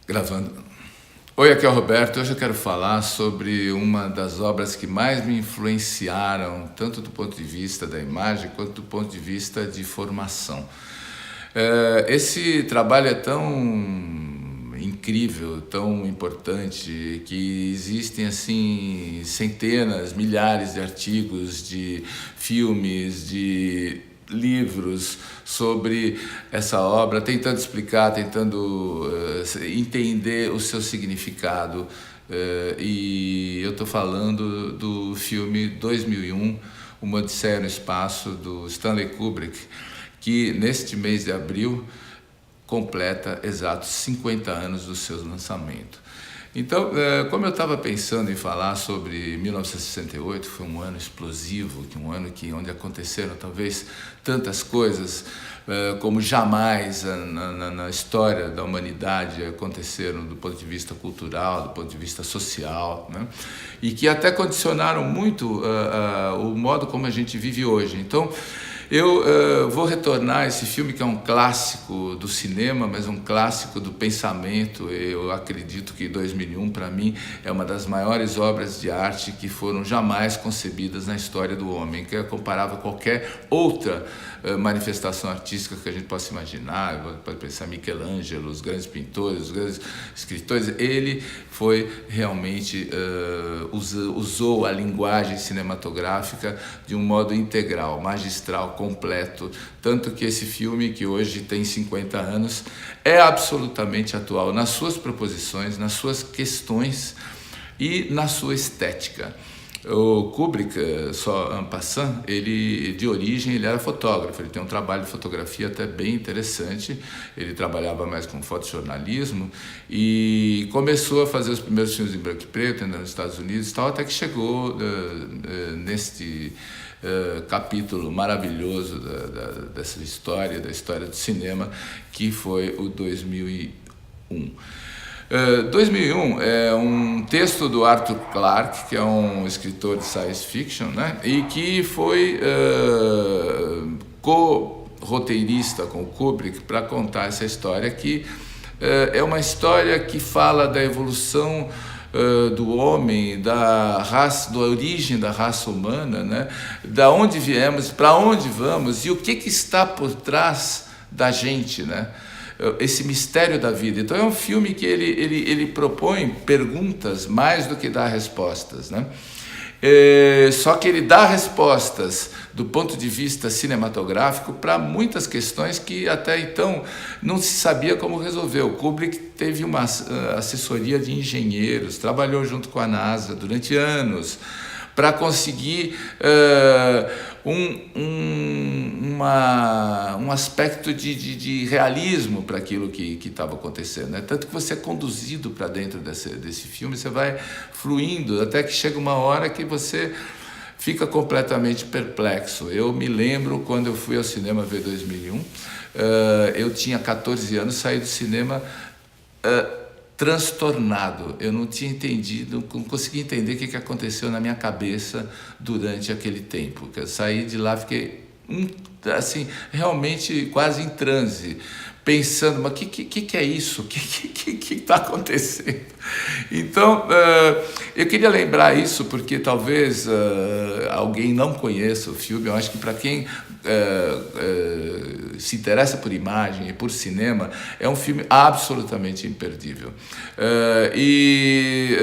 Gravando. Oi, aqui é o Roberto. Hoje eu quero falar sobre uma das obras que mais me influenciaram, tanto do ponto de vista da imagem, quanto do ponto de vista de formação. Esse trabalho é tão incrível, tão importante, que existem assim centenas, milhares de artigos, de filmes, de livros sobre essa obra, tentando explicar, tentando entender o seu significado. E eu estou falando do filme 2001, Uma Odisseia no Espaço, do Stanley Kubrick, que neste mês de abril completa exatos 50 anos do seu lançamento. Então, como eu estava pensando em falar sobre 1968, foi um ano explosivo, um ano onde aconteceram talvez tantas coisas como jamais na história da humanidade aconteceram do ponto de vista cultural, do ponto de vista social, né? E que até condicionaram muito o modo como a gente vive hoje. Então, eu vou retornar a esse filme que é um clássico do cinema, mas um clássico do pensamento. Eu acredito que 2001, para mim, é uma das maiores obras de arte que foram jamais concebidas na história do homem, que é comparável a qualquer outra manifestação artística que a gente possa imaginar. Pode pensar em Michelangelo, os grandes pintores, os grandes escritores. Ele foi realmente, usou a linguagem cinematográfica de um modo integral, magistral, completo, tanto que esse filme, que hoje tem 50 anos, é absolutamente atual nas suas proposições, nas suas questões e na sua estética. O Kubrick, só en passant, ele de origem ele era fotógrafo, ele tem um trabalho de fotografia até bem interessante, ele trabalhava mais com fotojornalismo e começou a fazer os primeiros filmes em branco e preto nos Estados Unidos e tal, até que chegou neste capítulo maravilhoso dessa história, da história do cinema, que foi o 2001. 2001 é um texto do Arthur Clarke, que é um escritor de science fiction, né? E que foi co-roteirista com o Kubrick para contar essa história, que é uma história que fala da evolução do homem, da origem da raça humana, né? Da onde viemos, para onde vamos e o que está por trás da gente, né? Esse mistério da vida. Então é um filme que ele propõe perguntas mais do que dá respostas, né? Só que ele dá respostas do ponto de vista cinematográfico para muitas questões que até então não se sabia como resolver. O Kubrick teve uma assessoria de engenheiros, trabalhou junto com a NASA durante anos para conseguir um aspecto de realismo para aquilo que estava acontecendo, né? Tanto que você é conduzido para dentro desse filme, você vai fluindo até que chega uma hora que você fica completamente perplexo. Eu me lembro quando eu fui ao cinema ver 2001, eu tinha 14 anos, saí do cinema transtornado. Eu não tinha entendido, não conseguia entender o que aconteceu na minha cabeça durante aquele tempo. Eu saí de lá, fiquei assim, realmente quase em transe, pensando, mas o que é isso? O que está acontecendo? Então, eu queria lembrar isso porque talvez alguém não conheça o filme. Eu acho que para quem se interessa por imagem e por cinema, é um filme absolutamente imperdível. E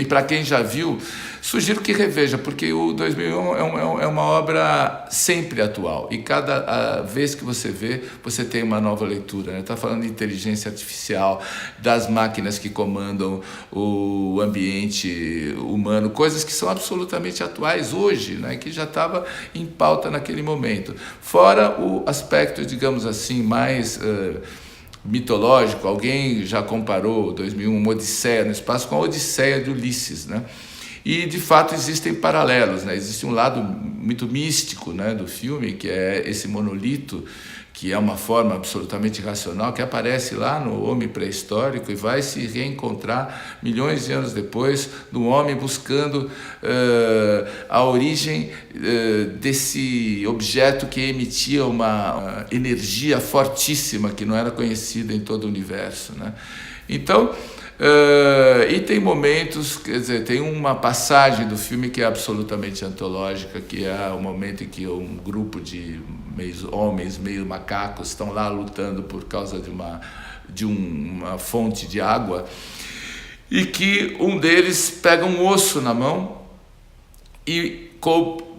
para quem já viu, sugiro que reveja, porque o 2001 é uma obra sempre atual, e cada vez que você vê, você tem uma nova leitura, né? Está falando de inteligência artificial, das máquinas que comandam o ambiente humano, coisas que são absolutamente atuais hoje, né? Que já estava em pauta naquele momento. Fora o aspecto, digamos assim, mais mitológico. Alguém já comparou 2001, Uma Odisseia no Espaço, com a Odisseia de Ulisses, né? E, de fato, existem paralelos, né? Existe um lado muito místico, né, do filme, que é esse monolito, que é uma forma absolutamente racional, que aparece lá no homem pré-histórico e vai se reencontrar milhões de anos depois no homem buscando a origem desse objeto que emitia uma energia fortíssima que não era conhecida em todo o universo, né? Então, e tem momentos, quer dizer, tem uma passagem do filme que é absolutamente antológica, que é o momento em que um grupo de homens, meio macacos, estão lá lutando por causa de uma fonte de água, e que um deles pega um osso na mão e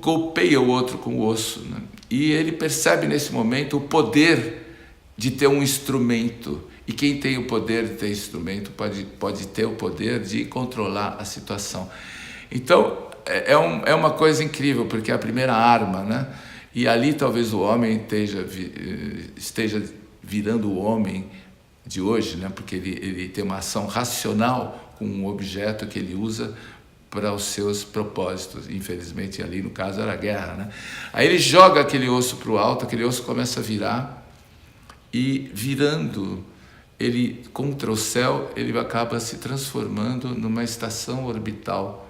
golpeia o outro com o osso, né? E ele percebe nesse momento o poder de ter um instrumento. E quem tem o poder de ter instrumento pode ter o poder de controlar a situação. Então, é uma coisa incrível, porque é a primeira arma, né? E ali talvez o homem esteja virando o homem de hoje, né? Porque ele tem uma ação racional com um objeto que ele usa para os seus propósitos. Infelizmente, ali no caso era a guerra, né? Aí ele joga aquele osso para o alto, aquele osso começa a virar, e virando ele contra o céu, ele acaba se transformando numa estação orbital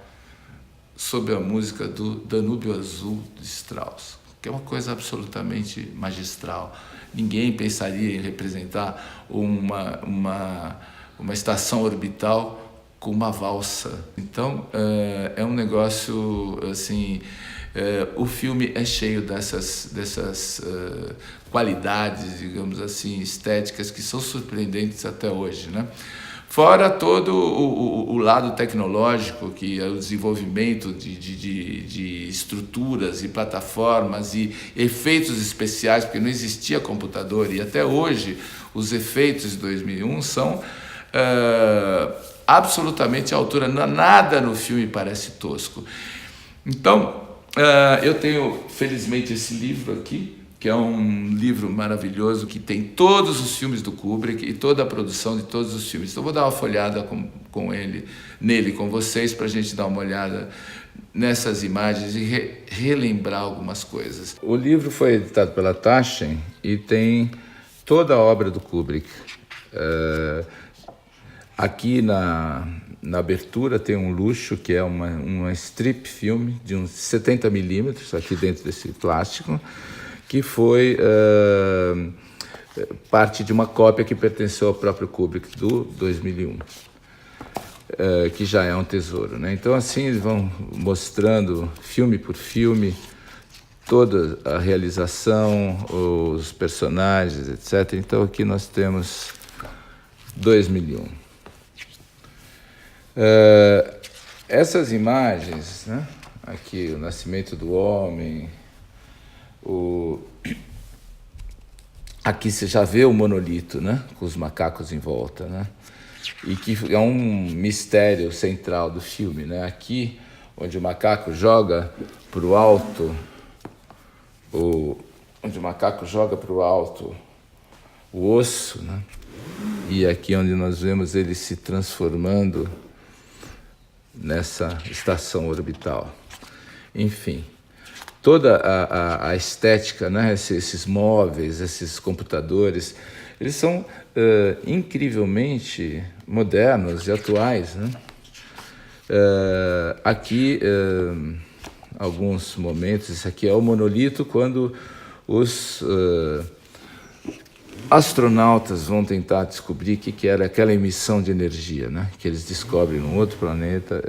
sob a música do Danúbio Azul de Strauss, que é uma coisa absolutamente magistral. Ninguém pensaria em representar uma estação orbital com uma valsa. Então, é um negócio assim. O filme é cheio dessas qualidades, digamos assim, estéticas que são surpreendentes até hoje, né? Fora todo o lado tecnológico, que é o desenvolvimento de estruturas e plataformas e efeitos especiais, porque não existia computador, e até hoje os efeitos de 2001 são absolutamente à altura. Nada no filme parece tosco. Então, eu tenho, felizmente, esse livro aqui, que é um livro maravilhoso, que tem todos os filmes do Kubrick e toda a produção de todos os filmes. Então, vou dar uma folhada nele com vocês, para a gente dar uma olhada nessas imagens e relembrar algumas coisas. O livro foi editado pela Taschen e tem toda a obra do Kubrick. Aqui na abertura tem um luxo, que é uma strip filme de uns 70 milímetros, aqui dentro desse plástico, que foi parte de uma cópia que pertenceu ao próprio Kubrick, do 2001, que já é um tesouro, né? Então, assim, eles vão mostrando, filme por filme, toda a realização, os personagens, etc. Então, aqui nós temos 2001. Essas imagens, né? Aqui o nascimento do homem, aqui você já vê o monolito, né? Com os macacos em volta, né? E que é um mistério central do filme, né? Aqui, onde o macaco joga para o alto, o osso, né? E aqui onde nós vemos ele se transformando nessa estação orbital. Enfim, toda a estética, né? Esses móveis, esses computadores, eles são incrivelmente modernos e atuais, né? Aqui, alguns momentos, isso aqui é o monolito quando os astronautas vão tentar descobrir o que era aquela emissão de energia, né? Que eles descobrem num outro planeta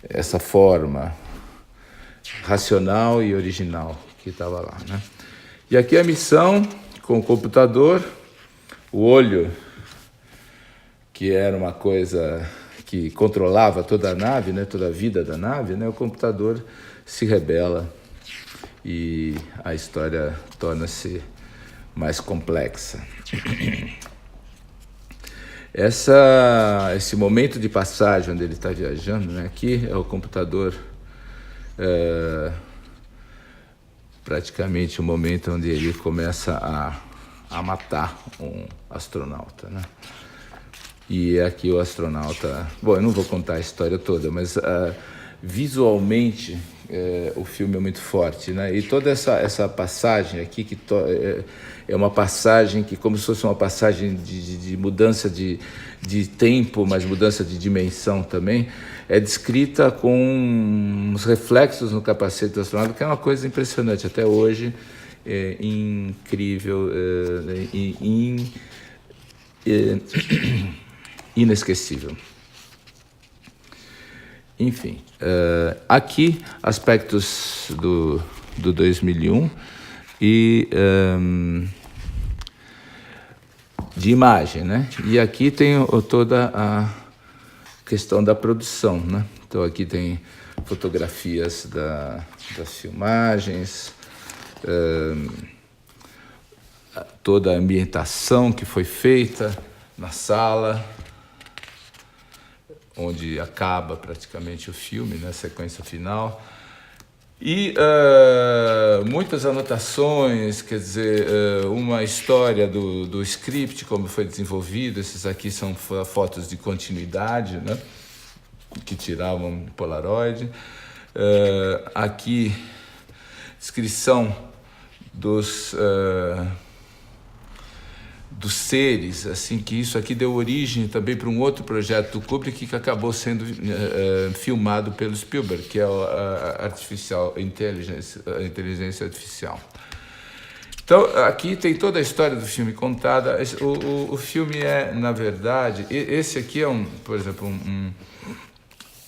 essa forma racional e original que estava lá, né? E aqui a missão com o computador, o olho, que era uma coisa que controlava toda a nave, né? Toda a vida da nave, né? O computador se rebela e a história torna-se mais complexa. Esse momento de passagem onde ele está viajando, né? Aqui é o computador, praticamente o momento onde ele começa a matar um astronauta, né? E aqui o astronauta... Bom, eu não vou contar a história toda, mas visualmente o filme é muito forte, né? E toda essa passagem aqui, é uma passagem que, como se fosse uma passagem de mudança de tempo, mas mudança de dimensão também, é descrita com uns reflexos no capacete do astronauta, que é uma coisa impressionante. Até hoje é incrível, inesquecível. Enfim, aqui aspectos do 2001 e de imagem, né? E aqui tem toda a questão da produção, né? Então aqui tem fotografias das filmagens, toda a ambientação que foi feita na sala, onde acaba praticamente o filme, né, sequência final. E muitas anotações, quer dizer, uma história do script, como foi desenvolvido. Esses aqui são fotos de continuidade, né, que tiravam Polaroid. Aqui, descrição dos seres, assim, que isso aqui deu origem também para um outro projeto do Kubrick que acabou sendo filmado pelo Spielberg, que é a inteligência artificial. Então, aqui tem toda a história do filme contada. O filme é, na verdade, esse aqui é por exemplo,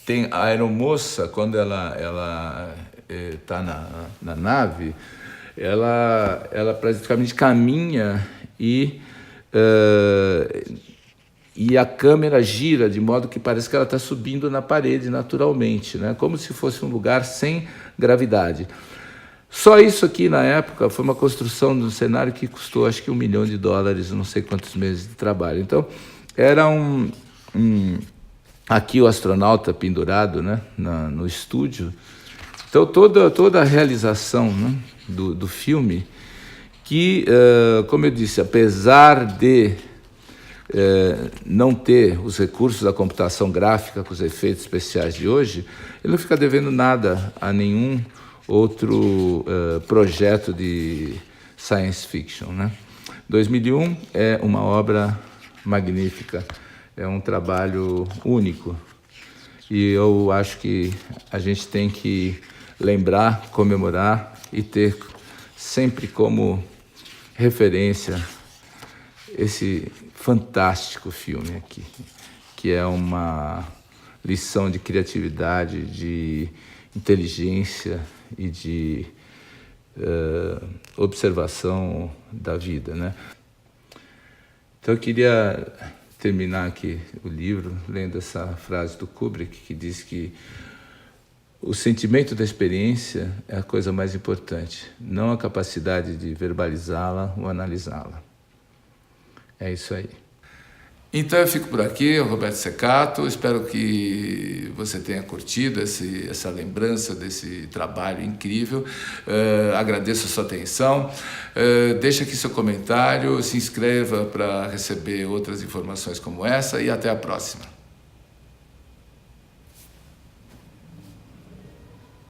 tem a aeromoça, quando ela está na nave, ela praticamente caminha e a câmera gira de modo que parece que ela está subindo na parede naturalmente, né? Como se fosse um lugar sem gravidade. Só isso aqui, na época, foi uma construção de um cenário que custou, acho que $1 milhão, não sei quantos meses de trabalho. Então, era aqui o astronauta pendurado, né, no estúdio. Então, toda a realização, né, do filme, que, como eu disse, apesar de não ter os recursos da computação gráfica com os efeitos especiais de hoje, ele não fica devendo nada a nenhum outro projeto de science fiction, né? 2001 é uma obra magnífica, é um trabalho único, e eu acho que a gente tem que lembrar, comemorar e ter sempre como referência esse fantástico filme aqui, que é uma lição de criatividade, de inteligência e de observação da vida, né? Então eu queria terminar aqui o livro lendo essa frase do Kubrick, que diz que o sentimento da experiência é a coisa mais importante, não a capacidade de verbalizá-la ou analisá-la. É isso aí. Então eu fico por aqui, eu Roberto Secato, espero que você tenha curtido essa lembrança desse trabalho incrível. Agradeço a sua atenção, deixa aqui seu comentário, se inscreva para receber outras informações como essa e até a próxima.